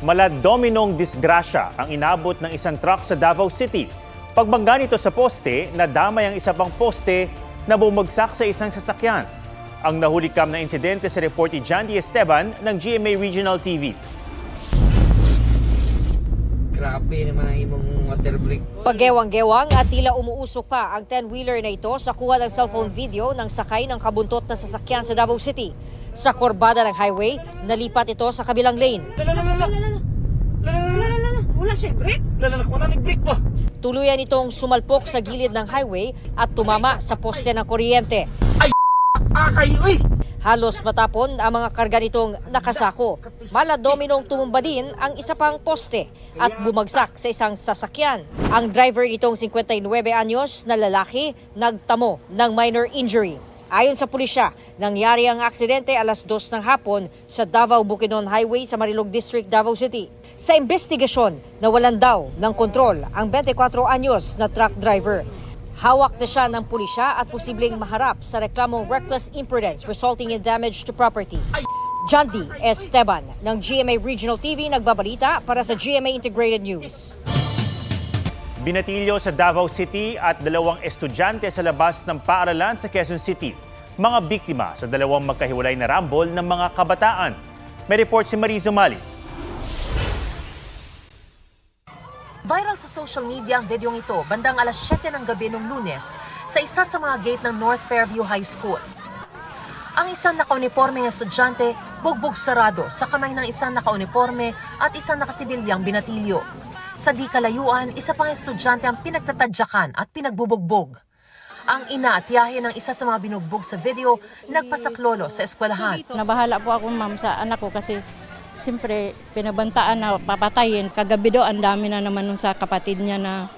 Mala dominong disgrasya ang inabot ng isang truck sa Davao City. Pagbangga nito sa poste, nadamay ang isa pang poste na bumagsak sa isang sasakyan. Ang nahulikam na insidente sa report ni Jandy Esteban ng GMA Regional TV. Grabe naman ang imong water break. Paggewang-gewang at tila umuusok pa ang 10-wheeler na ito sa kuha ng cellphone video ng sakay ng kabuntot na sasakyan sa Davao City. Sa korbada ng highway, nalipat ito sa kabilang lane. Wala siya break? Wala nag-break pa. Tuluyan itong sumalpok sa gilid ng highway at tumama sa poste ng kuryente. Kayo eh! Halos matapon ang mga karga nitong nakasako. Mala dominong tumumba din ang isa pang poste at bumagsak sa isang sasakyan. Ang driver nitong 59 anyos na lalaki nagtamo ng minor injury. Ayon sa pulisya, nangyari ang aksidente alas 2 ng hapon sa Davao-Bukidnon Highway sa Marilog District, Davao City. Sa investigasyon, nawalan daw ng kontrol ang 24 anyos na truck driver. Hawak na siya ng pulisya at posibleng maharap sa reklamong reckless imprudence resulting in damage to property. Jandy Esteban ng GMA Regional TV nagbabalita para sa GMA Integrated News. Binatilyo sa Davao City at dalawang estudyante sa labas ng paaralan sa Quezon City. Mga biktima sa dalawang magkahiwalay na rambol ng mga kabataan. May report si Marizo Mali. Viral sa social media ang videong ito bandang alas 7 ng gabi ng Lunes sa isa sa mga gate ng North Fairview High School. Ang isang nakauniporme ng estudyante bugbog sarado sa kamay ng isang nakauniporme at isang nakasibilyang binatilyo. Sa di kalayuan, isa pang estudyante ang pinagtatadyakan at pinagbubugbog. Ang ina at tiyahin ng isa sa mga binugbog sa video nagpasaklolo sa eskwelahan. Nabahala po ako, ma'am, sa anak ko kasi siyempre pinabantaan na papatayin. Kagabi daw ang dami na naman nun sa kapatid niya na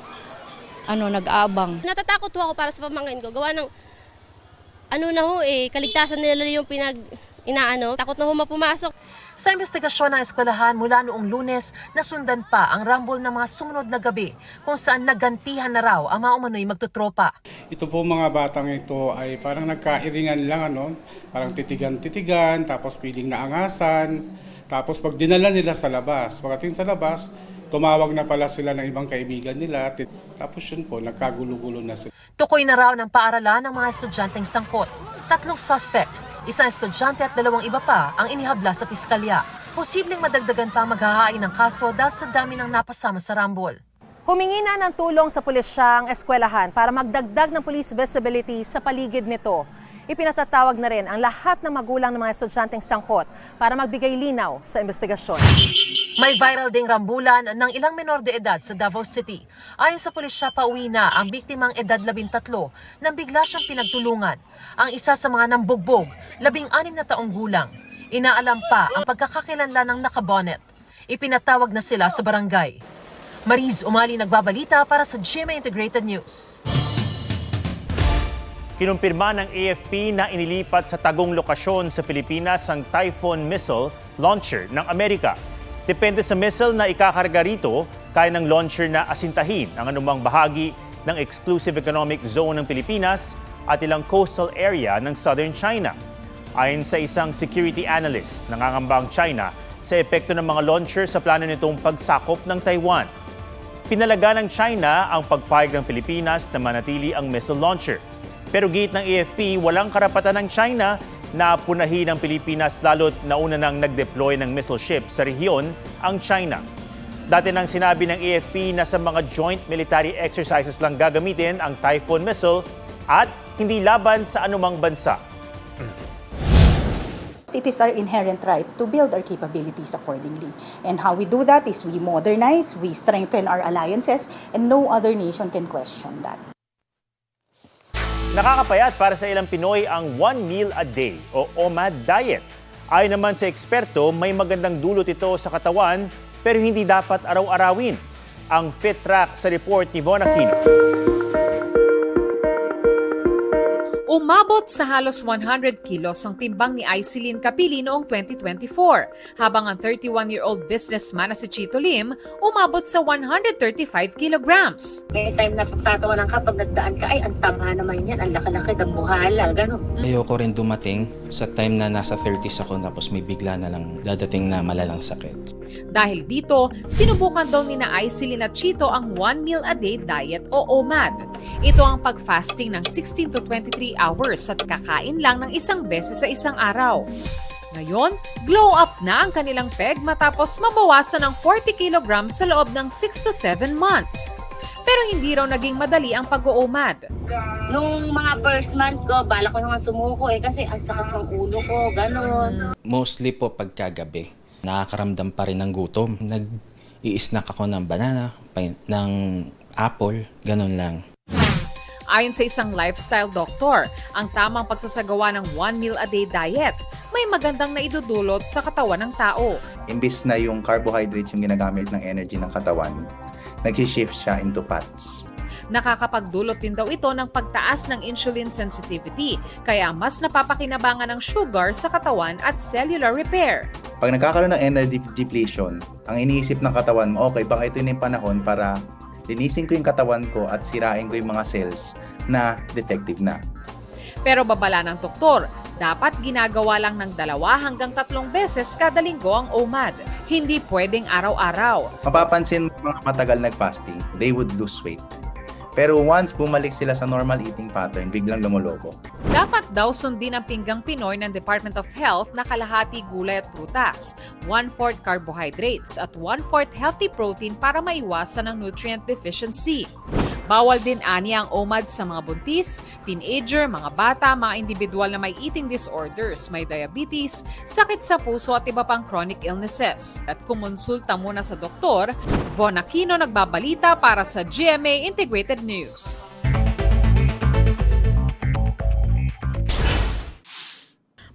nag-aabang. Natatakot ho ako para sa pamangkin ko. Gawa ng kaligtasan nila yung takot na ho mapumasok. Sa investigasyon ng eskwelahan mula noong Lunes, nasundan pa ang rumble ng mga sumunod na gabi kung saan nagantihan na raw ang mga umano'y magtutropa. Ito po mga batang ito ay parang nagkairingan lang, parang titigan-titigan, tapos piling na angasan, tapos pag dinala nila sa labas, pagdating sa labas, tumawag na pala sila ng ibang kaibigan nila, tapos yun po, nagkagulo-gulo na sila. Tukoy na raw ng paaralan ng mga estudyanteng sangkot. 3 suspect, isang estudyante at 2 iba pa ang inihabla sa piskalya. Posibleng madagdagan pa ang maghahain ng kaso dahil sa dami ng napasama sa rambol. Humingi na ng tulong sa pulisya ang eskwelahan para magdagdag ng police visibility sa paligid nito. Ipinatatawag na rin ang lahat ng magulang ng mga estudyanteng sangkot para magbigay linaw sa investigasyon. May viral ding rambulan ng ilang menor de edad sa Davao City. Ayon sa pulisya, pauwi na ang biktimang edad 13 nang bigla siyang pinagtulungan. Ang isa sa mga nambugbog, 16 na taong gulang. Inaalam pa ang pagkakakilanlan ng nakabonet. Ipinatawag na sila sa barangay. Mariz Umali nagbabalita para sa GMA Integrated News. Kinumpirma ng AFP na inilipat sa tagong lokasyon sa Pilipinas ang Typhoon missile launcher ng Amerika. Depende sa missile na ikakarga rito, kaya ng launcher na asintahin ang anumang bahagi ng exclusive economic zone ng Pilipinas at ilang coastal area ng southern China. Ayon sa isang security analyst, nangangamba ang China sa epekto ng mga launcher sa plano nitong pagsakop ng Taiwan. Pinalaga ng China ang pagpayag ng Pilipinas na manatili ang missile launcher. Pero gate ng AFP, walang karapatan ng China na punahin ng Pilipinas lalo't nauna nang nag-deploy ng missile ship sa rehiyon ang China. Dati nang sinabi ng AFP na sa mga joint military exercises lang gagamitin ang Typhoon missile at hindi laban sa anumang bansa. It is our inherent right to build our capabilities accordingly. And how we do that is we modernize, we strengthen our alliances, and no other nation can question that. Nakakapayat para sa ilang Pinoy ang one meal a day o OMAD diet. Ayon naman sa eksperto, may magandang dulot ito sa katawan pero hindi dapat araw-arawin. Ang Fit Track sa report ni Von Aquino. Umabot sa halos 100 kilos ang timbang ni Aiselin Capili noong 2024, habang ang 31-year-old businessman na si Chito Lim umabot sa 135 kilograms. May time na pagtatawanan ka pag nagdaan ka, ay ang tama naman yan, ang laki-laki, dambuhala, gano'n. Ayoko rin dumating sa time na nasa 30s ako tapos may bigla na lang dadating na malalang sakit. Dahil dito, sinubukan daw ni na Aiselin at Chito ang 1 meal a day diet o OMAD. Ito ang pag-fasting ng 16 to 23 hours at kakain lang ng isang beses sa isang araw. Ngayon, glow up na ang kanilang peg matapos mabawasan ng 40 kilograms sa loob ng 6 to 7 months. Pero hindi raw naging madali ang pag-OMAD. Nung mga first month ko, bala ko naman sumuko kasi ang sakit ng ulo ko, gano'n. Mostly po pagkagabi, nakakaramdam pa rin ng gutom. Nag-i-snack ako ng banana, ng apple, ganun lang. Ayon sa isang lifestyle doctor, ang tamang pagsasagawa ng 1 meal a day diet may magandang naidudulot sa katawan ng tao. Imbis na yung carbohydrates yung ginagamit ng energy ng katawan, nag-shift siya into fats. Nakakapagdulot din daw ito ng pagtaas ng insulin sensitivity, kaya mas napapakinabangan ng sugar sa katawan at cellular repair. Pag nagkakaroon ng energy depletion, ang iniisip ng katawan mo, okay, baka ito na yung panahon para linisin ko yung katawan ko at sirain ko yung mga cells na defective na. Pero babala ng doktor, dapat ginagawa lang ng 2 hanggang 3 beses kada linggo ang OMAD. Hindi pwedeng araw-araw. Mapapansin mo mga matagal nag-fasting, they would lose weight. Pero once bumalik sila sa normal eating pattern, biglang lumolobo. Dapat daw sundin ang pinggang Pinoy ng Department of Health na kalahati gulay at prutas, 1/4 carbohydrates at 1/4 healthy protein para maiwasan ang nutrient deficiency. Bawal din ani ang OMAD sa mga buntis, teenager, mga bata, mga individual na may eating disorders, may diabetes, sakit sa puso at iba pang chronic illnesses. At kumonsulta muna sa doktor. Von Aquino nagbabalita para sa GMA Integrated News.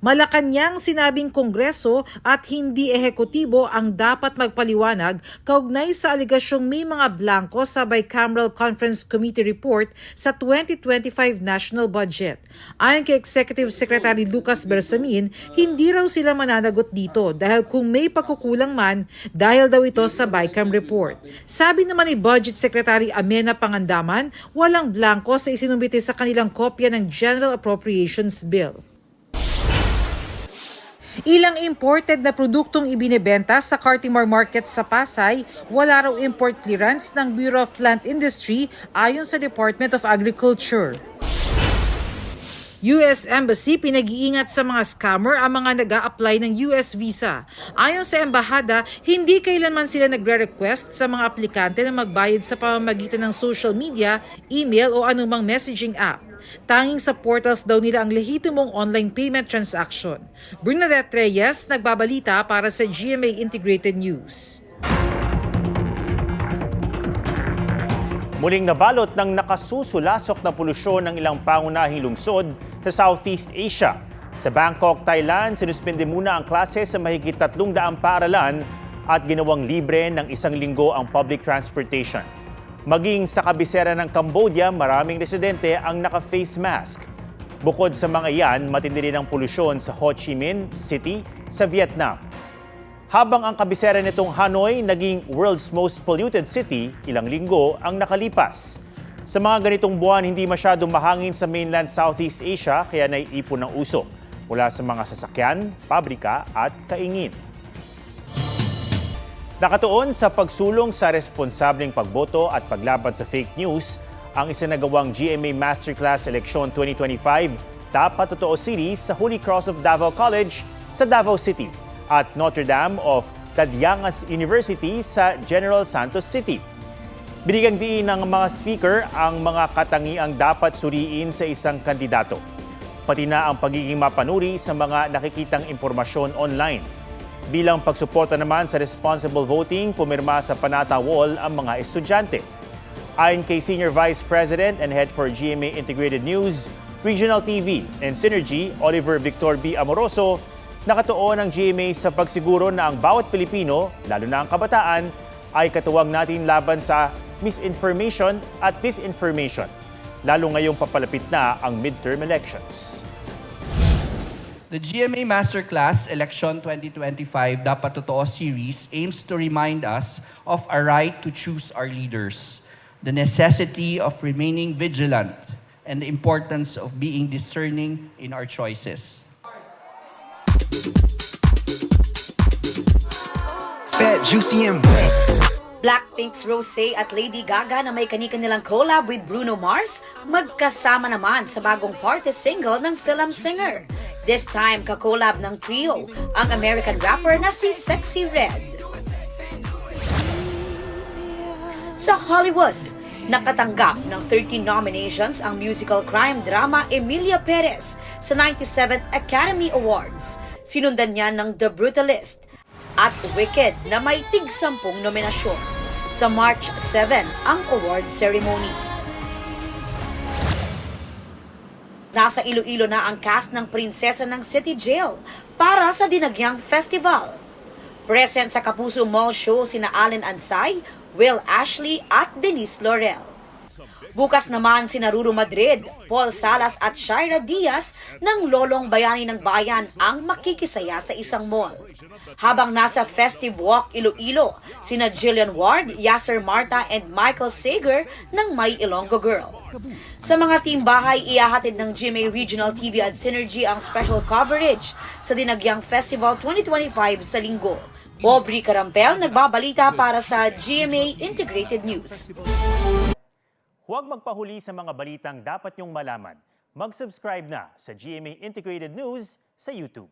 Malacanang sinabing Kongreso at hindi ehekutibo ang dapat magpaliwanag kaugnay sa aligasyong may mga blanko sa Bicameral Conference Committee report sa 2025 national budget. Ayon kay Executive Secretary Lucas Bersamin, hindi raw sila mananagot dito dahil kung may pagkukulang man, dahil daw ito sa Bicam report. Sabi naman ni Budget Secretary Amena Pangandaman, walang blanko sa isinumbite sa kanilang kopya ng General Appropriations Bill. Ilang imported na produktong ibinebenta sa Cartimor Market sa Pasay, wala raw import clearance ng Bureau of Plant Industry ayon sa Department of Agriculture. US Embassy pinag-iingat sa mga scammer ang mga nag-a-apply ng US visa. Ayon sa embahada, hindi kailanman sila nagre-request sa mga aplikante na magbayad sa pamamagitan ng social media, email o anumang messaging app. Tanging sa portals daw nila ang lehitimong online payment transaction. Bernadette Reyes, nagbabalita para sa GMA Integrated News. Muling nabalot ng nakasusulasok na polusyon ng ilang pangunahing lungsod sa Southeast Asia. Sa Bangkok, Thailand, sinuspende muna ang klase sa mahigit 300 paaralan at ginawang libre ng 1 linggo ang public transportation. Maging sa kabisera ng Cambodia, maraming residente ang naka-face mask. Bukod sa mga iyan, matindi rin ang polusyon sa Ho Chi Minh City sa Vietnam. Habang ang kabisera nitong Hanoi naging world's most polluted city, ilang linggo ang nakalipas. Sa mga ganitong buwan, hindi masyadong mahangin sa mainland Southeast Asia kaya naiipon ng usok mula sa mga sasakyan, pabrika at kaingin. Nakatuon sa pagsulong sa responsableng pagboto at paglaban sa fake news, ang isinagawang GMA Masterclass Election 2025 Dapat Totoo Series sa Holy Cross of Davao College sa Davao City at Notre Dame of Tadyangas University sa General Santos City. Binigyang diin ng mga speaker ang mga katangiang dapat suriin sa isang kandidato, pati na ang pagiging mapanuri sa mga nakikitang impormasyon online. Bilang pagsuporta naman sa responsible voting, pumirma sa Panata Wall ang mga estudyante. Ayon kay Senior Vice President and Head for GMA Integrated News, Regional TV and Synergy, Oliver Victor B. Amoroso, nakatuon ang GMA sa pagsiguro na ang bawat Pilipino, lalo na ang kabataan, ay katuwang natin laban sa misinformation at disinformation. lalo ngayong papalapit na ang midterm elections. The GMA Masterclass Election 2025 Dapat Totoo series aims to remind us of our right to choose our leaders, the necessity of remaining vigilant, and the importance of being discerning in our choices. Fat, juicy, and wet. Blackpink's Rosé at Lady Gaga na may kani-kanilang collab with Bruno Mars, magkasama naman sa bagong party single ng film singer. This time, kakolab ng trio, ang American rapper na si Sexy Red. Sa Hollywood, nakatanggap ng 13 nominations ang musical crime drama Emilia Perez sa 97th Academy Awards. Sinundan niya ng The Brutalist at Wicked na may tig-10 nominasyon. Sa March 7 ang award ceremony. Nasa Iloilo na ang cast ng Prinsesa ng City Jail para sa Dinagyang Festival. Present sa Kapuso Mall Show sina Allen Ansay, Will Ashley at Denise Laurel. Bukas naman si Ruru Madrid, Paul Salas at Shaira Diaz ng Lolong Bayani ng Bayan ang makikisaya sa isang mall. Habang nasa Festive Walk Iloilo, sina Jillian Ward, Yasser Marta and Michael Sager ng My Ilonggo Girl. Sa mga team bahay, ihahatid ng GMA Regional TV at Synergy ang special coverage sa Dinagyang Festival 2025 sa Linggo. Aubrey Carampel nagbabalita para sa GMA Integrated News. Huwag magpahuli sa mga balitang dapat niyong malaman. Mag-subscribe na sa GMA Integrated News sa YouTube.